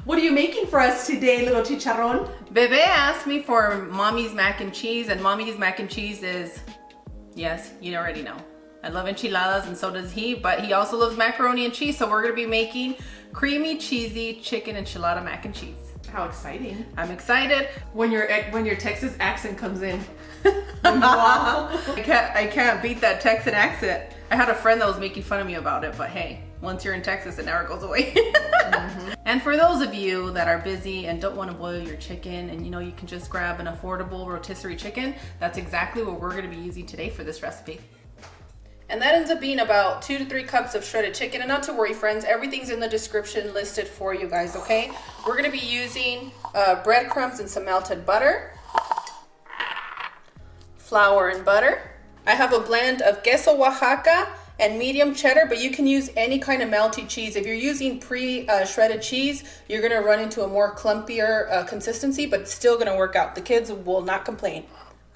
What are you making for us today, little chicharron? Bebe asked me for mommy's mac and cheese, and mommy's mac and cheese is, yes, you already know. I love enchiladas and so does he, but he also loves macaroni and cheese, so we're gonna be making creamy, cheesy chicken enchilada mac and cheese. How exciting. I'm excited. When your Texas accent comes in. Wow. I can't beat that Texan accent. I had a friend that was making fun of me about it, but hey, once you're in Texas, it never goes away. And for those of you that are busy and don't want to boil your chicken and you can just grab an affordable rotisserie chicken, that's exactly what we're going to be using today for this recipe. And that ends up being about 2 to 3 cups of shredded chicken. And not to worry, friends, everything's in the description listed for you guys, okay? We're going to be using breadcrumbs and some melted butter, flour and butter. I have a blend of queso Oaxaca and medium cheddar, but you can use any kind of melty cheese. If you're using pre-shredded cheese, you're gonna run into a more clumpier consistency, but it's still gonna work out. The kids will not complain.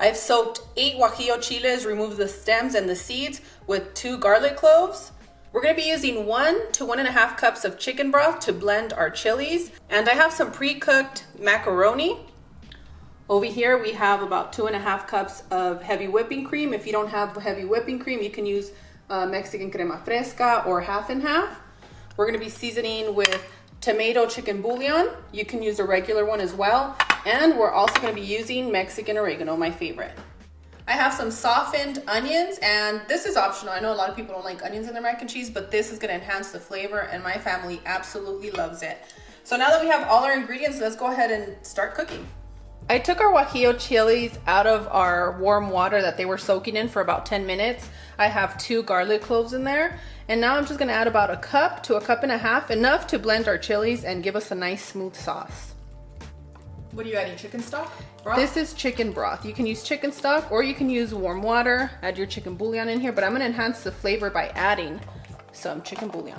I've soaked 8 Guajillo chiles, removed the stems and the seeds with 2 garlic cloves. We're gonna be using 1 to 1.5 cups of chicken broth to blend our chilies. And I have some pre-cooked macaroni. Over here, we have about 2.5 cups of heavy whipping cream. If you don't have heavy whipping cream, you can use Mexican crema fresca or half and half. We're going to be seasoning with tomato chicken bouillon. You can use a regular one as well. And we're also going to be using Mexican oregano, my favorite. I have some softened onions, and this is optional. I know a lot of people don't like onions in their mac and cheese, but this is going to enhance the flavor, and my family absolutely loves it. So now that we have all our ingredients, let's go ahead and start cooking. I took our Guajillo chilies out of our warm water that they were soaking in for about 10 minutes. I have 2 garlic cloves in there. And now I'm just gonna add about 1 cup to 1.5 cups, enough to blend our chilies and give us a nice smooth sauce. What are you adding, chicken stock? Broth? This is chicken broth. You can use chicken stock or you can use warm water, add your chicken bouillon in here, but I'm gonna enhance the flavor by adding some chicken bouillon.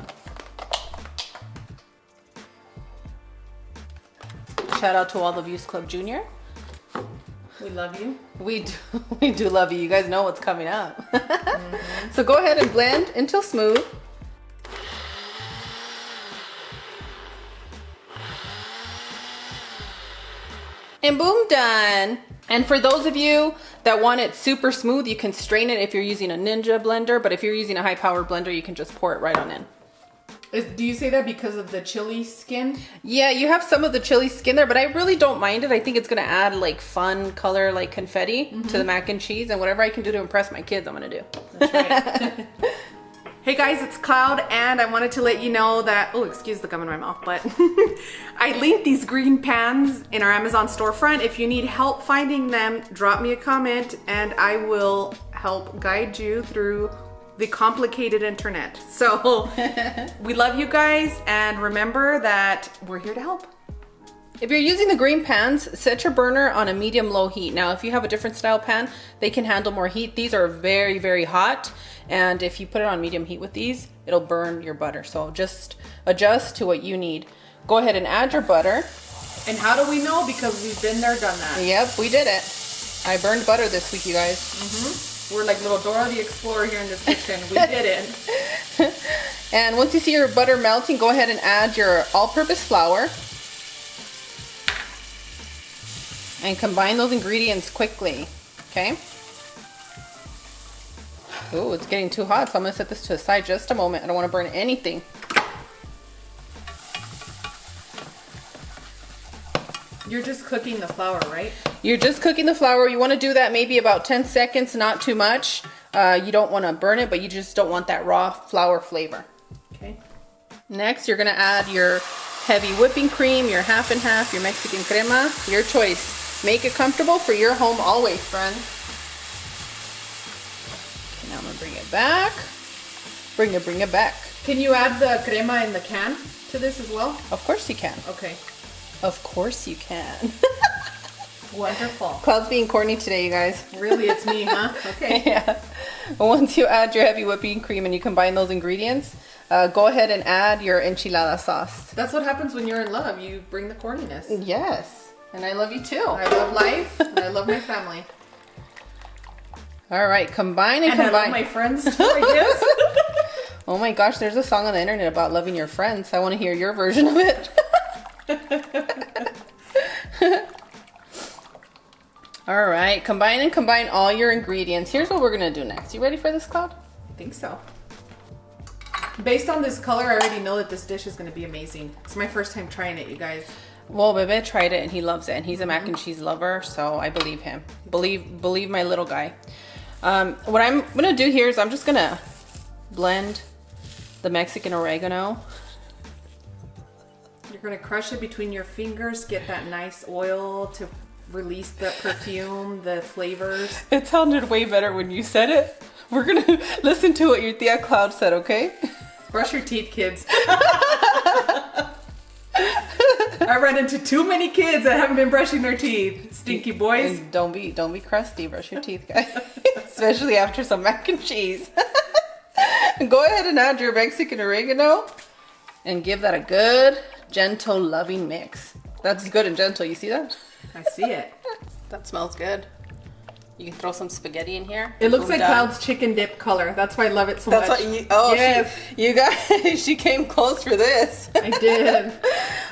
Shout out to all the Views Club Junior. We love you. We do love you. You guys know what's coming up. So go ahead and blend until smooth. And boom, done. And for those of you that want it super smooth, you can strain it if you're using a Ninja blender, but if you're using a high-powered blender, you can just pour it right on in. Do you say that because of the chili skin? Yeah, you have some of the chili skin there, but I really don't mind it. I think it's gonna add like fun color, like confetti to the mac and cheese, and whatever I can do to impress my kids, I'm gonna do. That's right. Hey guys, it's Cloud, and I wanted to let you know that, oh, excuse the gum in my mouth, but I linked these green pans in our Amazon storefront. If you need help finding them, drop me a comment and I will help guide you through the complicated internet. So we love you guys, and remember that we're here to help. If you're using the green pans, set your burner on a medium-low heat. Now, if you have a different style pan, they can handle more heat. These are very, very hot, and if you put it on medium heat with these, it'll burn your butter. So just adjust to what you need. Go ahead and add your butter. And how do we know? Because we've been there, done that. Yep, we did it. I burned butter this week, you guys. We're like little Dora the Explorer here in this kitchen. We did it. And once you see your butter melting, go ahead and add your all-purpose flour. And combine those ingredients quickly, okay? Oh, it's getting too hot, so I'm gonna set this to the side just a moment. I don't wanna burn anything. You're just cooking the flour, right? You're just cooking the flour. You wanna do that maybe about 10 seconds, not too much. You don't wanna burn it, but you just don't want that raw flour flavor. Okay. Next, you're gonna add your heavy whipping cream, your half and half, your Mexican crema, your choice. Make it comfortable for your home always, friends. Okay, now I'm gonna bring it back. Bring it back. Can you add the crema in the can to this as well? Of course you can. Okay. Of course you can. Wonderful. Cloud's being corny today, you guys. Really, it's me, huh? Okay. Yeah. Once you add your heavy whipping cream and you combine those ingredients, go ahead and add your enchilada sauce. That's what happens when you're in love. You bring the corniness. Yes. And I love you too. I love life, and I love my family. All right, combine and combine. I love my friends too, I guess. Oh my gosh, there's a song on the internet about loving your friends. I want to hear your version of it. All right, combine all your ingredients. Here's what we're gonna do next. You ready for this, Cloud? I think so. Based on this color, I already know that this dish is gonna be amazing. It's my first time trying it, you guys. Well, Bebe tried it and he loves it, and he's a mac and cheese lover, so I believe him. Believe my little guy. What I'm gonna do here is I'm just gonna blend the Mexican oregano. You're gonna crush it between your fingers, get that nice oil to release the perfume, the flavors. It sounded way better when you said it. We're gonna listen to what your Tia Cloud said, okay? Brush your teeth, kids. I run into too many kids that haven't been brushing their teeth. Stinky boys. And don't be crusty. Brush your teeth, guys. Especially after some mac and cheese. Go ahead and add your Mexican oregano and give that a good, gentle, loving mix. That's good and gentle. You see that? I see it. That smells good. You can throw some spaghetti in here. It looks like Cloud's chicken dip color. That's why I love it so much. That's what you, oh, yes. you guys, she came close for this. I did.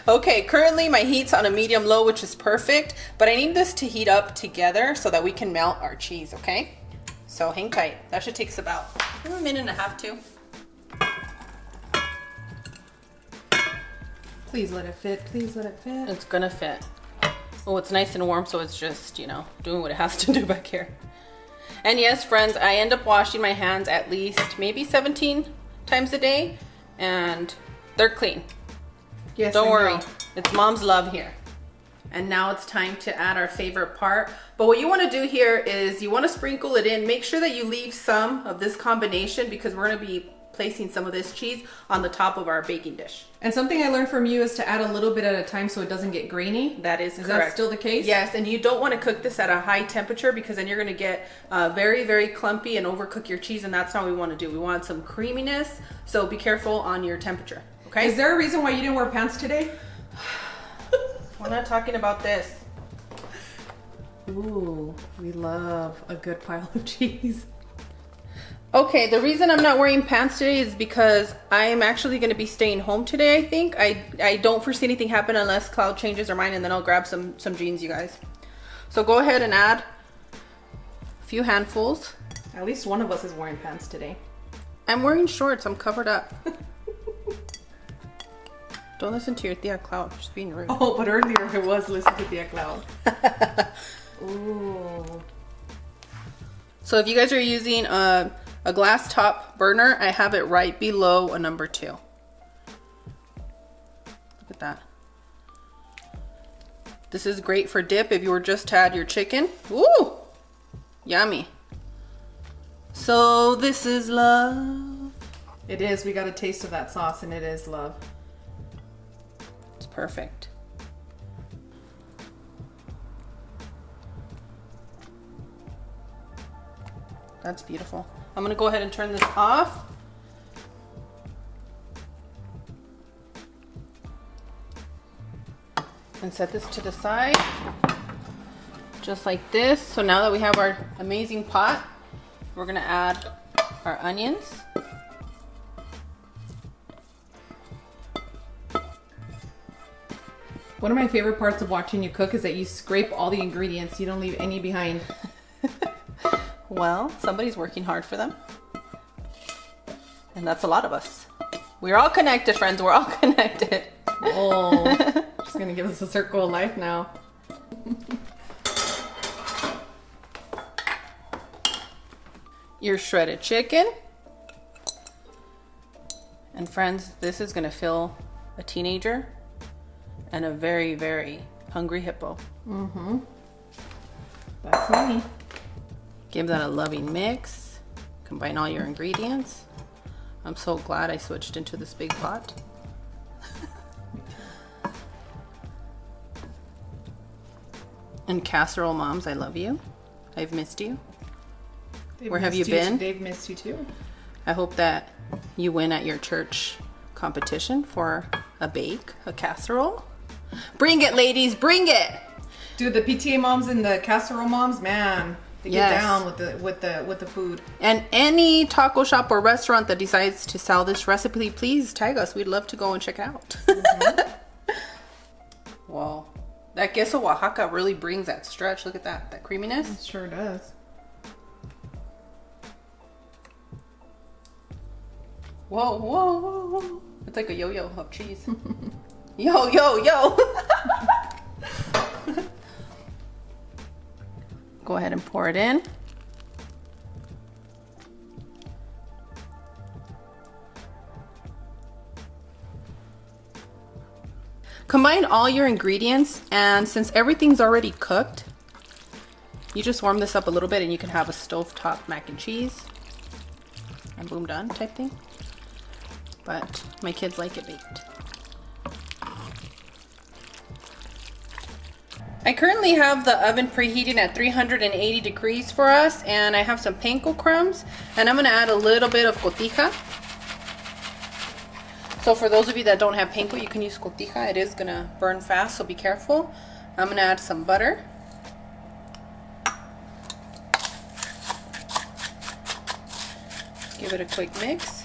Okay, currently my heat's on a medium low, which is perfect, but I need this to heat up together so that we can melt our cheese, okay? So hang tight. That should take us about a minute and a half, too. Please let it fit. Please let it fit. It's gonna fit. Oh, it's nice and warm, so it's just, you know, doing what it has to do back here. And yes, friends, I end up washing my hands at least maybe 17 times a day, and they're clean. Yes, Don't worry. It's mom's love here. And now it's time to add our favorite part. But what you want to do here is you want to sprinkle it in. Make sure that you leave some of this combination because we're going to be placing some of this cheese on the top of our baking dish. And something I learned from you is to add a little bit at a time so it doesn't get grainy. That is correct. That still the case? Yes, and you don't want to cook this at a high temperature because then you're going to get very, very clumpy and overcook your cheese, and that's not what we want to do. We want some creaminess, so be careful on your temperature, okay? Is there a reason why you didn't wear pants today? We're not talking about this. Ooh, we love a good pile of cheese. Okay, the reason I'm not wearing pants today is because I'm actually going to be staying home today, I think. I don't foresee anything happen unless Cloud changes her mind, and then I'll grab some jeans, you guys. So go ahead and add a few handfuls. At least one of us is wearing pants today. I'm wearing shorts. I'm covered up. Don't listen to your Tia Cloud. She's being rude. Oh, but earlier I was listening to Tia Cloud. Ooh. So if you guys are using a glass top burner, I have it right below a number 2. Look at that. This is great for dip if you were just to add your chicken. Woo! Yummy. So this is love. It is. We got a taste of that sauce and it is love. It's perfect. That's beautiful. I'm gonna go ahead and turn this off. And set this to the side. Just like this. So now that we have our amazing pot, we're gonna add our onions. One of my favorite parts of watching you cook is that you scrape all the ingredients. You don't leave any behind. Well, somebody's working hard for them. And that's a lot of us. We're all connected, friends. We're all connected. Oh, she's gonna give us a circle of life now. Your shredded chicken. And friends, this is gonna fill a teenager and a very, very hungry hippo. Mm-hmm. That's me. Give that a loving mix. Combine all your ingredients. I'm so glad I switched into this big pot. And casserole moms, I love you. I've missed you. Where have you been? They've missed you too. I hope that you win at your church competition for a casserole. Bring it, ladies, bring it! Dude, the PTA moms and the casserole moms, man, they get down with the food. And any taco shop or restaurant that decides to sell this recipe, please tag us. We'd love to go and check out. Mm-hmm. Whoa. That queso Oaxaca really brings that stretch. Look at that creaminess. It sure does. Whoa, whoa, whoa, whoa. It's like a yo-yo of cheese. Yo, yo, yo. Go ahead and pour it in. Combine all your ingredients, and since everything's already cooked, you just warm this up a little bit and you can have a stovetop mac and cheese. And boom, done type thing. But my kids like it baked. I currently have the oven preheating at 380 degrees for us, and I have some panko crumbs, and I'm gonna add a little bit of cotija. So for those of you that don't have panko, you can use cotija. It is gonna burn fast, so be careful. I'm gonna add some butter. Give it a quick mix.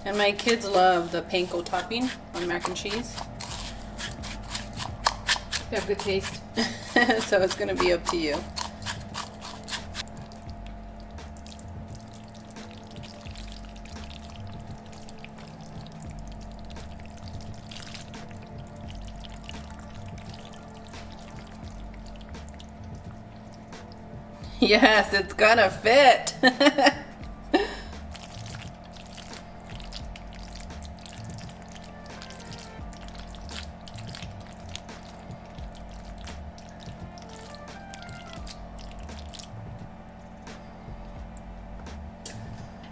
And my kids love the panko topping on mac and cheese. They have good taste. So it's gonna be up to you. Yes, it's gonna fit.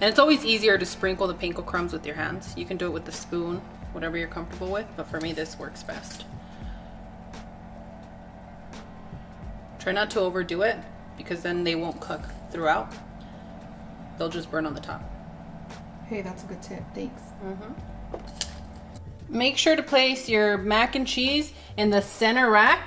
And it's always easier to sprinkle the panko crumbs with your hands. You can do it with the spoon, whatever you're comfortable with, but for me this works best. Try not to overdo it, because then they won't cook throughout. They'll just burn on the top. Hey, that's a good tip. Thanks. Make sure to place your mac and cheese in the center rack,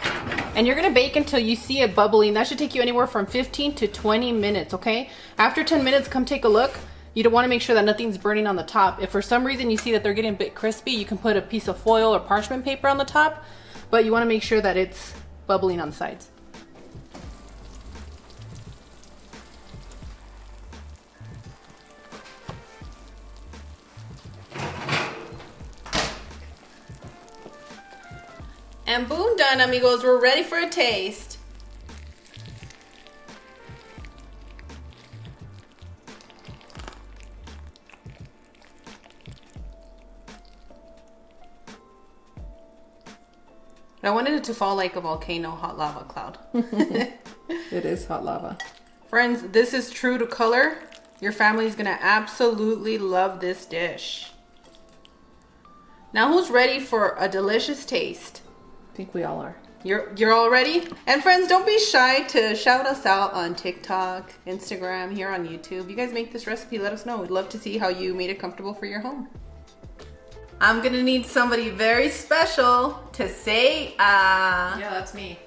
and you're gonna bake until you see it bubbling. That should take you anywhere from 15 to 20 minutes, okay? After 10 minutes, come take a look. You don't wanna make sure that nothing's burning on the top. If for some reason you see that they're getting a bit crispy, you can put a piece of foil or parchment paper on the top, but you wanna make sure that it's bubbling on the sides. And boom, done, amigos. We're ready for a taste. I wanted it to fall like a volcano hot lava cloud. It is hot lava. Friends, this is true to color. Your family's gonna absolutely love this dish. Now who's ready for a delicious taste? I think we all are. You're all ready? And friends, don't be shy to shout us out on TikTok, Instagram, here on YouTube. You guys make this recipe, let us know. We'd love to see how you made it comfortable for your home. I'm gonna need somebody very special to say Yeah, that's me.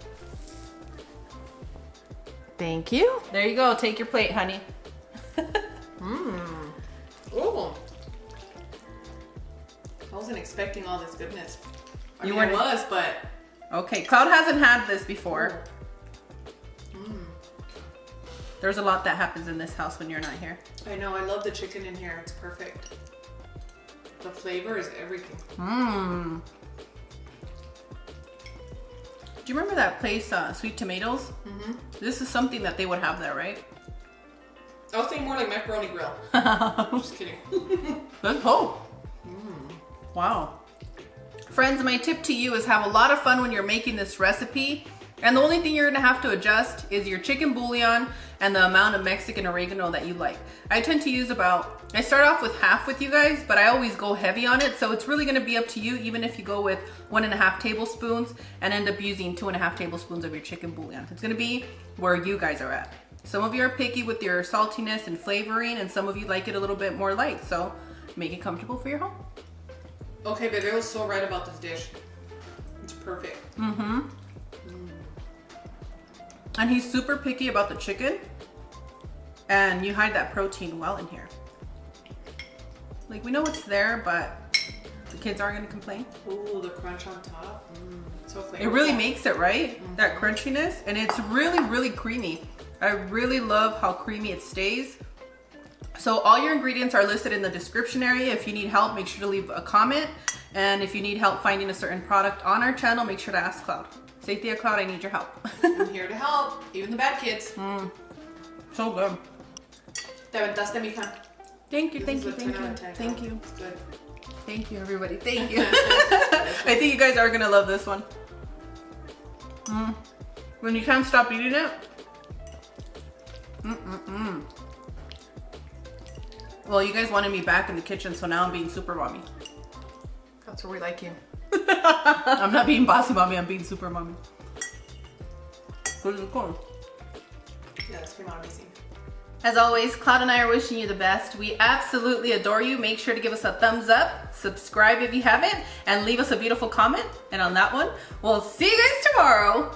Thank you. There you go, take your plate, honey. Ooh. I wasn't expecting all this goodness. I You mean, I weren't- was, but Okay, Cloud hasn't had this before. There's a lot that happens in this house when you're not here. I know, I love the chicken in here. It's perfect. The flavor is everything. Do you remember that place, Sweet Tomatoes? This is something that they would have there, right? I was thinking more like macaroni grill. Just kidding. Good hope. Wow. Friends, my tip to you is have a lot of fun when you're making this recipe. And the only thing you're gonna have to adjust is your chicken bouillon and the amount of Mexican oregano that you like. I tend to use I start off with half with you guys, but I always go heavy on it. So it's really gonna be up to you, even if you go with 1.5 tablespoons and end up using 2.5 tablespoons of your chicken bouillon. It's gonna be where you guys are at. Some of you are picky with your saltiness and flavoring, and some of you like it a little bit more light. So make it comfortable for your home. Okay, babe, I was so right about this dish. It's perfect. And he's super picky about the chicken, and you hide that protein well in here. Like, we know it's there, but the kids aren't gonna complain. Ooh, the crunch on top. So flavorful. It really makes it, right? That crunchiness, and it's really, really creamy. I really love how creamy it stays. So all your ingredients are listed in the description area. If you need help, make sure to leave a comment. And if you need help finding a certain product on our channel, make sure to ask Cloud. Say, Thea Cloud, I need your help. I'm here to help, even the bad kids. So good. Te aventaste, mija. Thank you, This thank is you, a thank 10 out you, of 10. thank you. It's good. Thank you, everybody. Thank you. I think you guys are gonna love this one. When you can't stop eating it. Well, you guys wanted me back in the kitchen, so now I'm being super mommy. That's where we like you. I'm not being bossy mommy, I'm being super mommy. Good is cool. Yeah, this came out amazing. As always, Cloud and I are wishing you the best. We absolutely adore you. Make sure to give us a thumbs up, subscribe if you haven't, and leave us a beautiful comment. And on that one, we'll see you guys tomorrow.